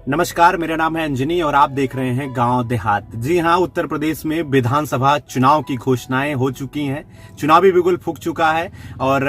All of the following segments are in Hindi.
नमस्कार, मेरा नाम है अंजनी और आप देख रहे हैं गांव देहात। जी हां, उत्तर प्रदेश में विधानसभा चुनाव की घोषणाएं हो चुकी हैं। चुनावी बिगुल फूंक चुका है और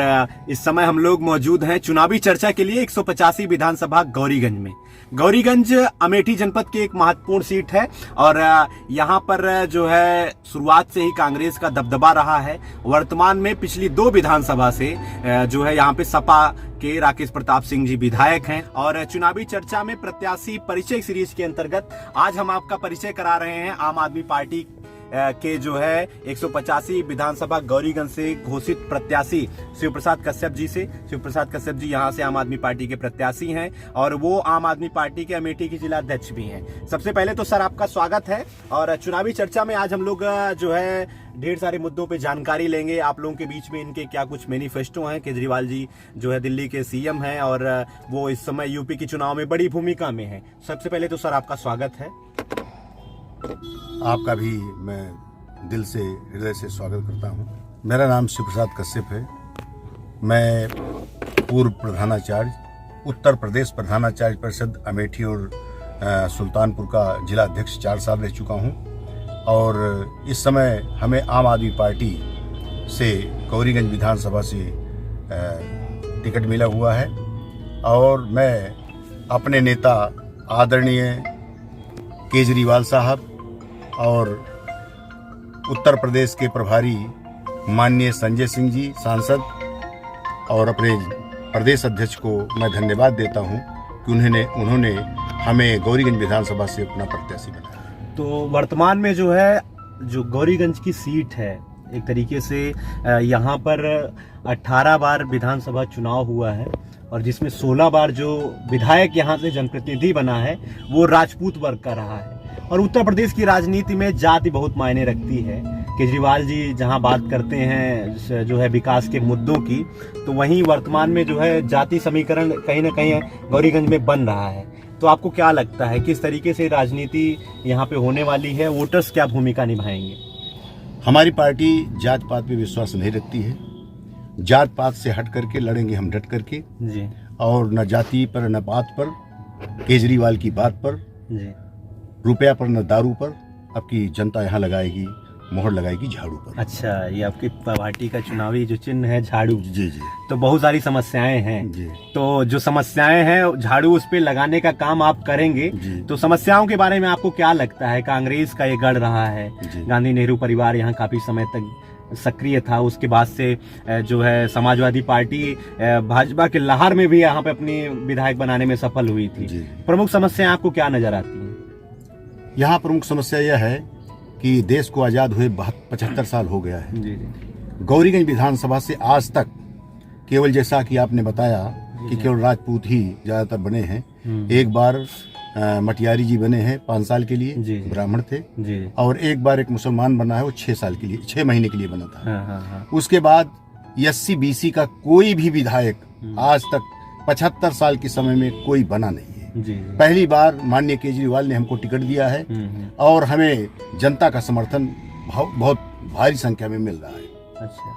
इस समय हम लोग मौजूद हैं चुनावी चर्चा के लिए 185 विधानसभा गौरीगंज में। गौरीगंज अमेठी जनपद की एक महत्वपूर्ण सीट है और यहाँ पर जो है शुरुआत से ही कांग्रेस का दबदबा रहा है। वर्तमान में पिछली 2 विधानसभा से जो है यहाँ पे सपा के राकेश प्रताप सिंह जी विधायक हैं और चुनावी चर्चा में प्रत्याशी परिचय सीरीज के अंतर्गत आज हम आपका परिचय करा रहे हैं आम आदमी पार्टी के जो है 185 विधानसभा गौरीगंज से घोषित प्रत्याशी शिव प्रसाद कश्यप जी से। शिव प्रसाद कश्यप जी यहां से आम आदमी पार्टी के प्रत्याशी हैं और वो आम आदमी पार्टी के अमेठी के जिला अध्यक्ष भी हैं। सबसे पहले तो सर आपका स्वागत है और चुनावी चर्चा में आज हम लोग जो है ढेर सारे मुद्दों पे जानकारी लेंगे। आप लोगों के बीच में इनके क्या कुछ मैनिफेस्टो हैं। केजरीवाल जी जो है दिल्ली के सीएम हैं और वो इस समय यूपी के चुनाव में बड़ी भूमिका में है। सबसे पहले तो सर आपका स्वागत है। आपका भी मैं दिल से हृदय से स्वागत करता हूं। मेरा नाम शिव प्रसाद कश्यप है। मैं पूर्व प्रधानाचार्य उत्तर प्रदेश प्रधानाचार्य परिषद अमेठी और सुल्तानपुर का जिला अध्यक्ष 4 साल रह चुका हूं और इस समय हमें आम आदमी पार्टी से गौरीगंज विधानसभा से टिकट मिला हुआ है और मैं अपने नेता आदरणीय केजरीवाल साहब और उत्तर प्रदेश के प्रभारी माननीय संजय सिंह जी सांसद और अपने प्रदेश अध्यक्ष को मैं धन्यवाद देता हूं कि उन्होंने हमें गौरीगंज विधानसभा से अपना प्रत्याशी बनाया। तो वर्तमान में जो है जो गौरीगंज की सीट है एक तरीके से यहाँ पर 18 बार विधानसभा चुनाव हुआ है और जिसमें 16 बार जो विधायक यहाँ से जनप्रतिनिधि बना है वो राजपूत वर्ग का रहा है। और उत्तर प्रदेश की राजनीति में जाति बहुत मायने रखती है। केजरीवाल जी जहां बात करते हैं जो है विकास के मुद्दों की, तो वहीं वर्तमान में जो है जाति समीकरण कहीं ना कहीं गौरीगंज में बन रहा है। तो आपको क्या लगता है किस तरीके से राजनीति यहाँ पे होने वाली है? वोटर्स क्या भूमिका निभाएंगे? हमारी पार्टी जात पात पे विश्वास नहीं रखती है। जात पात से हट करके लड़ेंगे हम डट करके जी। और न जाति पर न पात पर, केजरीवाल की बात पर जी, रुपया पर न दारू पर। आपकी जनता यहाँ लगाएगी, मोहर लगाएगी झाड़ू पर। अच्छा, ये आपकी पार्टी का चुनावी जो चिन्ह है झाड़ू। जी जी। तो बहुत सारी समस्याएं हैं जी। तो जो समस्याएं हैं झाड़ू उस पे लगाने का काम आप करेंगे। तो समस्याओं के बारे में आपको क्या लगता है? कांग्रेस का ये गढ़ रहा है, गांधी नेहरू परिवार यहाँ काफी समय तक सक्रिय था, उसके बाद से जो है समाजवादी पार्टी भाजपा के लहर में भी यहाँ पे अपनी विधायक बनाने में सफल हुई थी। प्रमुख समस्याएं आपको क्या नजर आती है? यहाँ प्रमुख समस्या यह है कि देश को आजाद हुए 75 साल हो गया है। जी। गौरीगंज विधानसभा से आज तक केवल जैसा कि आपने बताया कि केवल राजपूत ही ज्यादातर बने हैं। एक बार मटियारी जी बने हैं 5 साल के लिए, ब्राह्मण थे जी। और एक बार एक मुसलमान बना है, वो 6 साल के लिए 6 महीने के लिए बना था। हाँ। उसके बाद SC BC का कोई भी विधायक आज तक 75 साल के समय में कोई बना नहीं है। जी। पहली बार माननीय केजरीवाल ने हमको टिकट दिया है और हमें जनता का समर्थन बहुत भारी संख्या में मिल रहा है। अच्छा,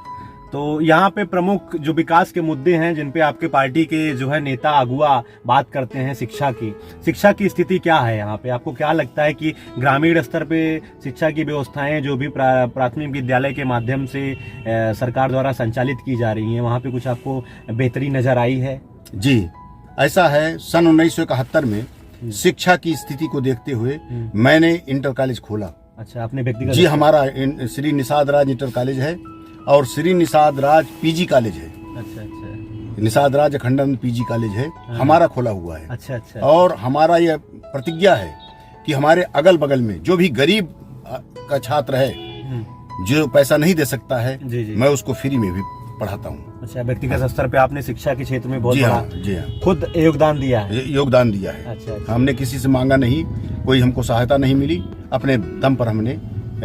तो यहाँ पे प्रमुख जो विकास के मुद्दे हैं जिन पे आपके पार्टी के जो है नेता अगुआ बात करते हैं, शिक्षा की स्थिति क्या है यहाँ पे? आपको क्या लगता है कि ग्रामीण स्तर पे शिक्षा की व्यवस्थाएं जो भी प्राथमिक विद्यालय के माध्यम से सरकार द्वारा संचालित की जा रही हैं, वहाँ पे कुछ आपको बेहतरी नजर आई है? जी, ऐसा है। सन 1971 में शिक्षा की स्थिति को देखते हुए मैंने इंटर कॉलेज खोला। अच्छा, आपने व्यक्तिगत? जी, हमारा श्री निषाद राज इंटर कॉलेज है और श्री निषाद राज PG कॉलेज है। अच्छा। निषाद राज अखंडानंद PG कॉलेज है, हमारा खोला हुआ है। अच्छा। और हमारा यह प्रतिज्ञा है कि हमारे अगल बगल में जो भी गरीब का छात्र है जो पैसा नहीं दे सकता है, मैं उसको फ्री में भी पढ़ाता हूँ। अच्छा, व्यक्तिगत स्तर पे आपने शिक्षा के क्षेत्र में बहुत बड़ा खुद योगदान दिया है? अच्छा। हमने किसी से मांगा नहीं, कोई हमको सहायता नहीं मिली, अपने दम पर हमने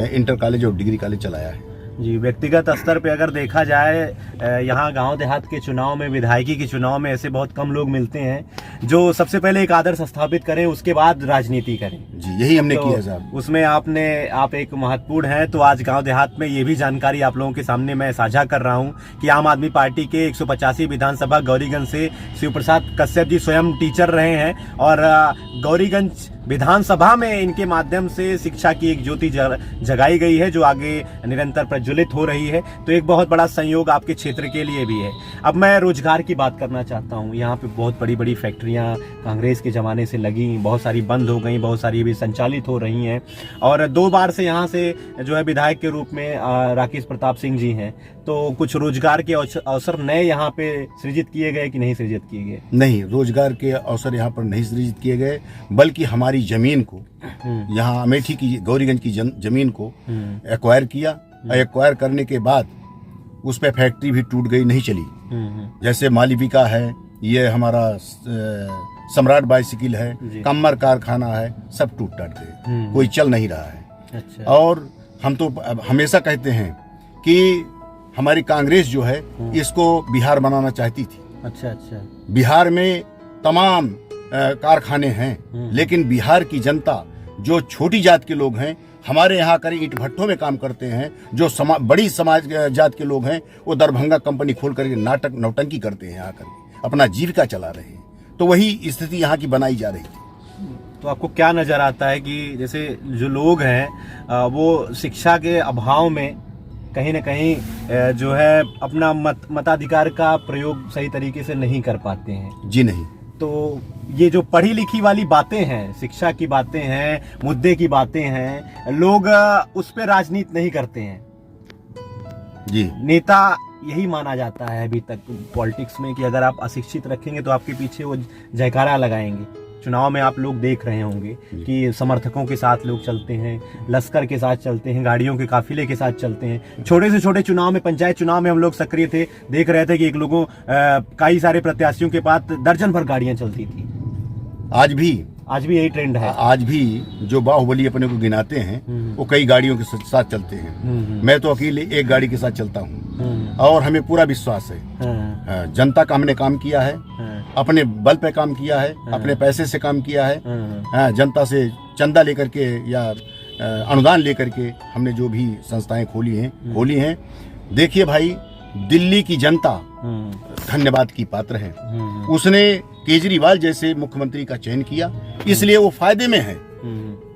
इंटर कॉलेज और डिग्री कॉलेज चलाया है। जी, व्यक्तिगत स्तर पे अगर देखा जाए यहाँ गांव देहात के चुनाव में, विधायकी के चुनाव में ऐसे बहुत कम लोग मिलते हैं जो सबसे पहले एक आदर्श स्थापित करें, उसके बाद राजनीति करें। जी, यही हमने तो किया साहब। उसमें आप एक महत्वपूर्ण हैं। तो आज गांव देहात में ये भी जानकारी आप लोगों के सामने मैं साझा कर रहा हूं कि आम आदमी पार्टी के 185 विधानसभा गौरीगंज से शिव प्रसाद कश्यप जी स्वयं टीचर रहे हैं और गौरीगंज विधानसभा में इनके माध्यम से शिक्षा की एक ज्योति जगाई गई है जो आगे निरंतर प्रज्वलित हो रही है। तो एक बहुत बड़ा संयोग आपके क्षेत्र के लिए भी है। अब मैं रोजगार की बात करना चाहता हूँ। यहाँ पे बहुत बड़ी बड़ी फैक्ट्रियाँ कांग्रेस के ज़माने से लगी, बहुत सारी बंद हो गई, बहुत सारी भी संचालित हो रही हैं और 2 बार से यहाँ से जो है विधायक के रूप में राकेश प्रताप सिंह जी हैं। तो कुछ रोजगार के अवसर नए यहाँ पे सृजित किए गए कि नहीं सृजित किए गए? नहीं, रोजगार के अवसर यहाँ पर नहीं सृजित किए गए, बल्कि हमारी जमीन को, यहाँ अमेठी की गौरीगंज की जमीन को एक्वायर किया। एक्वायर करने के बाद उस पे फैक्ट्री भी टूट गई, नहीं चली। जैसे मालविका है, ये हमारा सम्राट बाइसिकल है, कम्मर कारखाना है, सब टूट टाट गए, कोई चल नहीं रहा है। अच्छा। और हम तो हमेशा कहते हैं कि हमारी कांग्रेस जो है इसको बिहार बनाना चाहती थी। अच्छा अच्छा। बिहार में तमाम कारखाने हैं, लेकिन बिहार की जनता जो छोटी जात के लोग हैं, हमारे यहाँ कर ईंट भट्टों में काम करते हैं, जो बड़ी समाज जात के लोग हैं, वो दरभंगा कंपनी खोल करके नौटंकी करते हैं, यहाँ करके अपना जीविका चला रहे हैं। तो वही स्थिति यहाँ की बनाई जा रही थी। तो आपको क्या नजर आता है कि जैसे जो लोग हैं वो शिक्षा के अभाव में कहीं न कहीं जो है अपना मताधिकार का प्रयोग सही तरीके से नहीं कर पाते हैं? जी नहीं। तो ये जो पढ़ी लिखी वाली बातें हैं, शिक्षा की बातें हैं, मुद्दे की बातें हैं, लोग उस पर राजनीति नहीं करते हैं। जी, नेता यही माना जाता है अभी तक पॉलिटिक्स में कि अगर आप अशिक्षित रखेंगे तो आपके पीछे वो जयकारा लगाएंगे। चुनाव में आप लोग देख रहे होंगे कि समर्थकों के साथ लोग चलते हैं, लश्कर के साथ चलते हैं, गाड़ियों के काफिले के साथ चलते हैं। छोटे से छोटे चुनाव में, पंचायत चुनाव में हम लोग सक्रिय थे, देख रहे थे कि एक लोगों कई सारे प्रत्याशियों के पास दर्जन भर गाड़ियां चलती थी। आज भी यही ट्रेंड है। आज भी जो बाहुबली अपने को गिनाते हैं वो कई गाड़ियों के साथ चलते हैं। मैं तो अकेले एक गाड़ी के साथ चलता हूँ और हमें पूरा विश्वास है। जनता का हमने काम किया है, अपने बल पे काम किया है, अपने पैसे से काम किया है। जनता से चंदा लेकर के या अनुदान लेकर के हमने जो भी संस्थाएं खोली हैं। देखिए भाई, दिल्ली की जनता धन्यवाद की पात्र है। उसने केजरीवाल जैसे मुख्यमंत्री का चयन किया, इसलिए वो फायदे में है।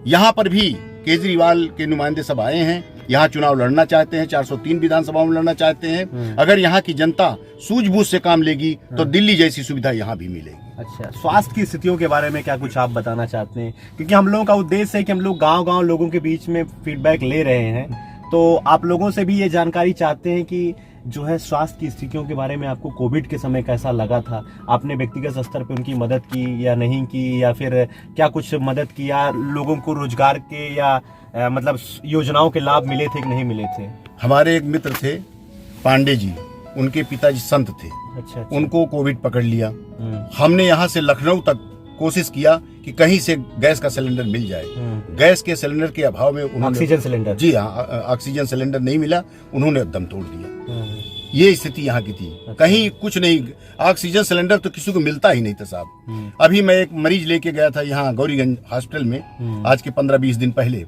यहाँ पर भी केजरीवाल के नुमाइंदे सब आए हैं, यहाँ चुनाव लड़ना चाहते हैं, 403 विधानसभाओं में लड़ना चाहते हैं। अगर यहाँ की जनता सूझबूझ से काम लेगी तो दिल्ली जैसी सुविधा यहाँ भी मिलेगी। अच्छा, स्वास्थ्य की स्थितियों के बारे में क्या कुछ आप बताना चाहते हैं? क्योंकि हम लोगों का उद्देश्य है कि हम लोग गांव-गांव लोगों के बीच में फीडबैक ले रहे हैं, तो आप लोगों से भी ये जानकारी चाहते हैं कि जो है स्वास्थ्य की स्थितियों के बारे में आपको कोविड के समय कैसा लगा था? आपने व्यक्तिगत स्तर पे उनकी मदद की या नहीं की, या फिर क्या कुछ मदद किया? लोगों को रोजगार के या मतलब योजनाओं के लाभ मिले थे कि नहीं मिले थे? हमारे एक मित्र थे पांडे जी, उनके पिताजी संत थे। अच्छा। उनको कोविड पकड़ लिया। हमने यहाँ से लखनऊ तक कोशिश किया कि कहीं से गैस का सिलेंडर मिल जाए। गैस के सिलेंडर के अभाव में उन्होंने ऑक्सीजन सिलेंडर, जी हाँ, ऑक्सीजन सिलेंडर नहीं मिला, उन्होंने दम तोड़ दिया। ये स्थिति यहाँ की थी। अच्छा। कहीं कुछ नहीं, ऑक्सीजन सिलेंडर तो किसी को मिलता ही नहीं था साहब। अभी मैं एक मरीज लेके गया था यहाँ गौरीगंज हॉस्पिटल में, आज के 15-20 दिन पहले।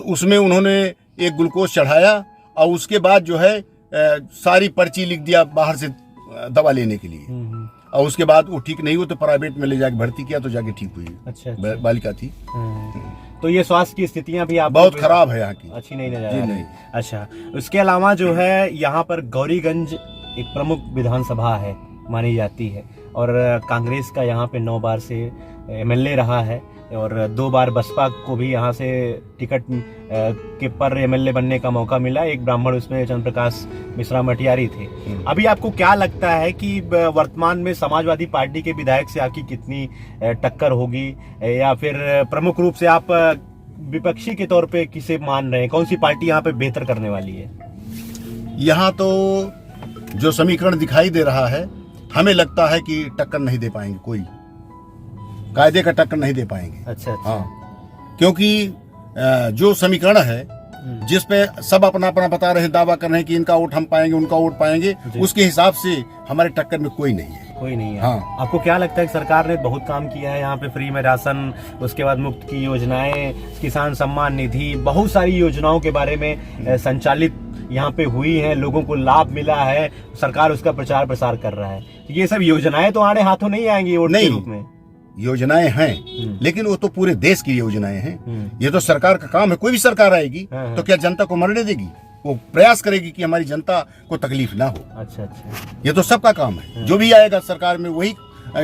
उसमें उन्होंने एक ग्लूकोज चढ़ाया और उसके बाद जो है सारी पर्ची लिख दिया बाहर से दवा लेने के लिए, और उसके बाद वो ठीक नहीं हुआ तो प्राइवेट में ले जाके भर्ती किया, तो जाके ठीक हुई। अच्छा। बालिका थी। तो ये स्वास्थ्य की स्थितियां भी आप बहुत खराब है यहाँ की, अच्छी नहीं नजर आ रही। अच्छा, उसके अलावा जो है यहाँ पर गौरीगंज एक प्रमुख विधानसभा है मानी जाती है, और कांग्रेस का यहाँ पे 9 बार से एमएलए रहा है, और 2 बार बसपा को भी यहाँ से टिकट के पर एमएलए बनने का मौका मिला। एक ब्राह्मण उसमें चंद्र प्रकाश मिश्रा मटियारी थे। अभी आपको क्या लगता है कि वर्तमान में समाजवादी पार्टी के विधायक से आपकी कितनी टक्कर होगी, या फिर प्रमुख रूप से आप विपक्षी के तौर पे किसे मान रहे हैं? कौन सी पार्टी यहाँ पे बेहतर करने वाली है? यहाँ तो जो समीकरण दिखाई दे रहा है, हमें लगता है कि टक्कर नहीं दे पाएंगे, कोई कायदे का टक्कर नहीं दे पाएंगे। अच्छा। हाँ, क्योंकि जो समीकरण है जिस पे सब अपना अपना बता रहे हैं, दावा कर रहे हैं कि इनका वोट हम पाएंगे, उनका वोट पाएंगे, उसके हिसाब से हमारे टक्कर में कोई नहीं है। कोई नहीं है। हाँ। आपको क्या लगता है कि सरकार ने बहुत काम किया है यहाँ पे? फ्री में राशन, उसके बाद मुफ्त की योजनाएं, किसान सम्मान निधि, बहुत सारी योजनाओं के बारे में संचालित यहाँ पे हुई है, लोगों को लाभ मिला है, सरकार उसका प्रचार प्रसार कर रहा है। ये सब योजनाएं तो आड़े हाथों नहीं आएंगी वोट के रूप में। योजनाएं हैं, लेकिन वो तो पूरे देश की योजनाएं हैं। ये तो सरकार का काम है। कोई भी सरकार आएगी तो क्या जनता को मरने देगी? वो प्रयास करेगी कि हमारी जनता को तकलीफ ना हो। अच्छा अच्छा। ये तो सबका काम है। जो भी आएगा सरकार में वही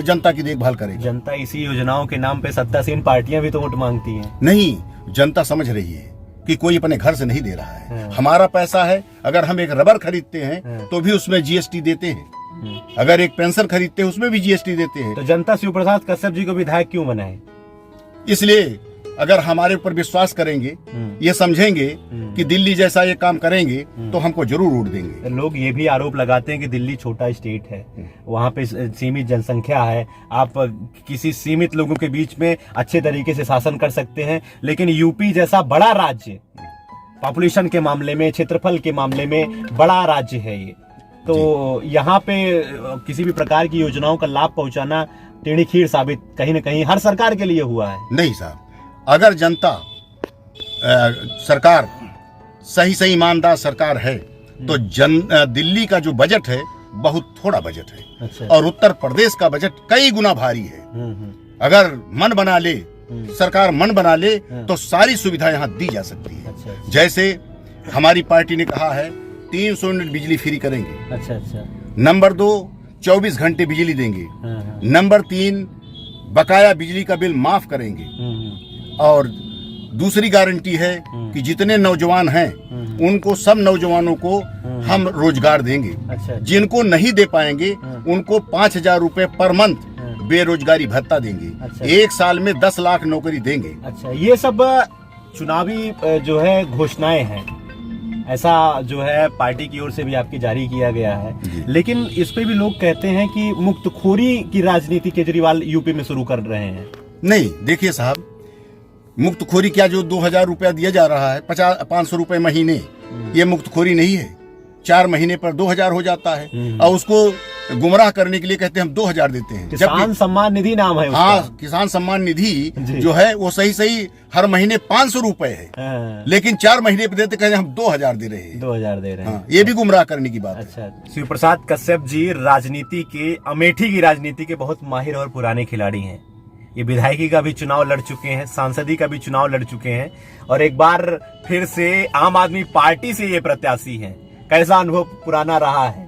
जनता की देखभाल करेगी। जनता इसी योजनाओं के नाम पे सत्तासीन पार्टियां भी तो वोट मांगती हैं। नहीं, जनता समझ रही है कि कोई अपने घर से नहीं दे रहा है। हमारा पैसा है। अगर हम एक रबर खरीदते हैं तो भी उसमें जीएसटी देते हैं। अगर एक पेंशन खरीदते हैं उसमें भी जीएसटी देते हैं। तो जनता शिव प्रसाद कश्यप जी को विधायक क्यों बनाए? इसलिए अगर हमारे ऊपर विश्वास करेंगे, ये समझेंगे कि दिल्ली जैसा ये काम करेंगे तो हमको जरूर वोट देंगे। लोग ये भी आरोप लगाते हैं कि दिल्ली छोटा स्टेट है, वहाँ पे सीमित जनसंख्या है, आप किसी सीमित लोगों के बीच में अच्छे तरीके से शासन कर सकते हैं, लेकिन यूपी जैसा बड़ा राज्य, पॉपुलेशन के मामले में, क्षेत्रफल के मामले में बड़ा राज्य है ये, तो यहाँ पे किसी भी प्रकार की योजनाओं का लाभ पहुंचाना टेढ़ी खीर साबित कहीं न कहीं हर सरकार के लिए हुआ है। नहीं साहब, अगर जनता सरकार सही ईमानदार सरकार है तो दिल्ली का जो बजट है बहुत थोड़ा बजट है। अच्छा। और उत्तर प्रदेश का बजट कई गुना भारी है। अगर मन बना ले, सरकार मन बना ले तो सारी सुविधा यहाँ दी जा सकती है। अच्छा। जैसे हमारी पार्टी ने कहा है 300 यूनिट बिजली फ्री करेंगे। अच्छा अच्छा। नंबर 2, 24 घंटे बिजली देंगे। नंबर 3, बकाया बिजली का बिल माफ करेंगे। और दूसरी गारंटी है कि जितने नौजवान हैं उनको, सब नौजवानों को हम रोजगार देंगे। अच्छा। जिनको नहीं दे पाएंगे उनको 5,000 रुपए पर मंथ बेरोजगारी भत्ता देंगे। अच्छा। 1 साल में 10 लाख नौकरी देंगे। अच्छा, ये सब चुनावी जो है घोषणाएं हैं, ऐसा जो है पार्टी की ओर से भी आपकी जारी किया गया है, लेकिन इस पे भी लोग कहते हैं कि मुक्तखोरी की राजनीति केजरीवाल यूपी में शुरू कर रहे हैं। नहीं, देखिए साहब, मुक्तखोरी क्या, जो 2,000 रुपया दिया जा रहा है, 500 रुपए महीने, ये मुक्तखोरी नहीं है। 4 महीने पर 2,000 हो जाता है और उसको गुमराह करने के लिए कहते हैं हम 2,000 देते हैं। किसान सम्मान निधि नाम है उसका। हाँ, किसान सम्मान निधि जो है वो सही हर महीने 500 रुपए है, लेकिन 4 महीने पे देते, कहते हैं हम 2,000 दे रहे हैं। 2,000 दे रहे हैं। हाँ, ये भी गुमराह करने की बात है। अच्छा, शिव प्रसाद कश्यप जी राजनीति के, अमेठी की राजनीति के बहुत माहिर और पुराने खिलाड़ी हैं। ये विधायकी का भी चुनाव लड़ चुके हैं, सांसदी का भी चुनाव लड़ चुके हैं, और एक बार फिर से आम आदमी पार्टी से ये प्रत्याशी हैं। कैसा अनुभव पुराना रहा है?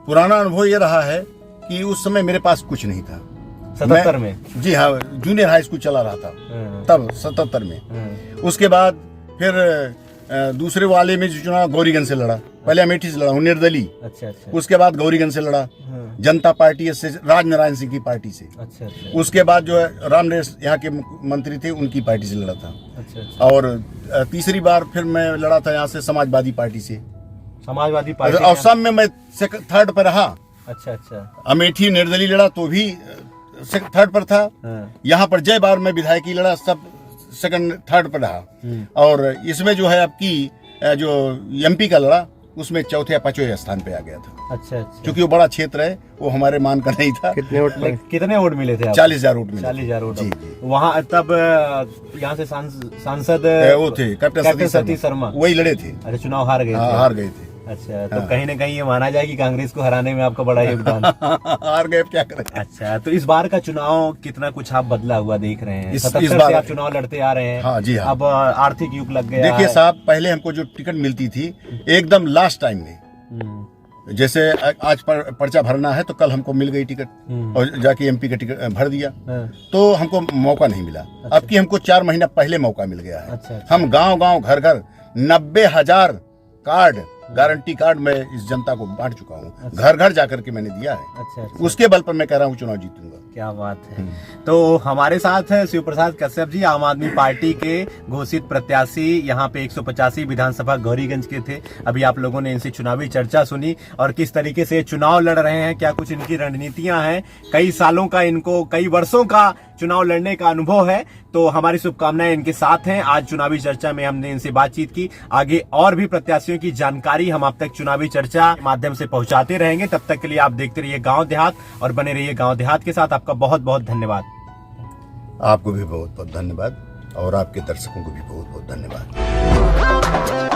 पुराना अनुभव ये रहा है कि उस समय मेरे पास कुछ नहीं था। 77 में? जी हाँ, जूनियर हाई स्कूल चला रहा था तब 77 में। उसके बाद फिर दूसरे वाले में जो चुनाव गौरीगंज से लड़ा, पहले अमेठी से लड़ा हूँ, निर्दलीय। अच्छा अच्छा। उसके बाद गौरीगंज से लड़ा, जनता पार्टी से, राजनारायण सिंह की पार्टी से। अच्छा अच्छा। उसके बाद जो है रामनरेश यहाँ के मंत्री थे, उनकी पार्टी से लड़ा था। अच्छा अच्छा। और तीसरी बार फिर मैं लड़ा था यहाँ से समाजवादी पार्टी से। समाजवादी पार्टी, और सब में मैं 3rd पर रहा। अच्छा अच्छा। अमेठी निर्दलीय लड़ा तो भी 3rd पर था। यहाँ पर जय बार में विधायकी लड़ा, सब 2nd 3rd पर रहा। और इसमें जो है आपकी जो एमपी का लड़ा, उसमें 4थे या 5वें स्थान पे आ गया था। अच्छा अच्छा। क्योंकि वो बड़ा क्षेत्र है, वो हमारे मान का नहीं था। कितने वोट मिले थे? 40,000 वोट मिले। 40,000 वोट। जी। वहाँ तब यहाँ से सांसद वो थे कैप्टन सतीश शर्मा, वही लड़े थे। अरे, चुनाव हार गए थे? हार गए थे। अच्छा, तो कहीं न कहीं ये माना जाए कि कांग्रेस को हराने में आपका बड़ा योगदान। हार गए, क्या करें। अच्छा, तो इस बार का चुनाव कितना कुछ आप बदला हुआ देख रहे हैं? इस 77 बार से आप चुनाव लड़ते आ रहे हैं। हाँ जी हाँ। अब आर्थिक युग लग गया। देखिए साहब, पहले हमको जो टिकट मिलती थी एकदम लास्ट टाइम में, जैसे आज पर्चा भरना है तो कल हमको मिल गई टिकट, और जाके एमपी का टिकट भर दिया, तो हमको मौका नहीं मिला। अब की हमको 4 महीना पहले मौका मिल गया है। अच्छा। हम गांव घर 90,000 कार्ड, गारंटी कार्ड मैं इस जनता को बांट चुका हूँ। अच्छा। घर जाकर के मैंने दिया है। अच्छा। उसके बल पर मैं कह रहा हूँ चुनाव जीतूंगा। क्या बात है। तो हमारे साथ है शिव प्रसाद कश्यप जी, आम आदमी पार्टी के घोषित प्रत्याशी। यहाँ पे 185 विधानसभा गौरीगंज के थे। अभी आप लोगों ने इनसे चुनावी चर्चा सुनी और किस तरीके से चुनाव लड़ रहे हैं, क्या कुछ इनकी रणनीतियां हैं, कई सालों का, इनको कई वर्षों का चुनाव लड़ने का अनुभव है, तो हमारी शुभकामनाएं इनके साथ हैं। आज चुनावी चर्चा में हमने इनसे बातचीत की। आगे और भी प्रत्याशियों की जानकारी हम आप तक चुनावी चर्चा के माध्यम से पहुंचाते रहेंगे। तब तक के लिए आप देखते रहिए गांव देहात और बने रहिए गांव देहात के साथ। आपका बहुत बहुत धन्यवाद। आपको भी बहुत बहुत धन्यवाद और आपके दर्शकों को भी बहुत बहुत धन्यवाद।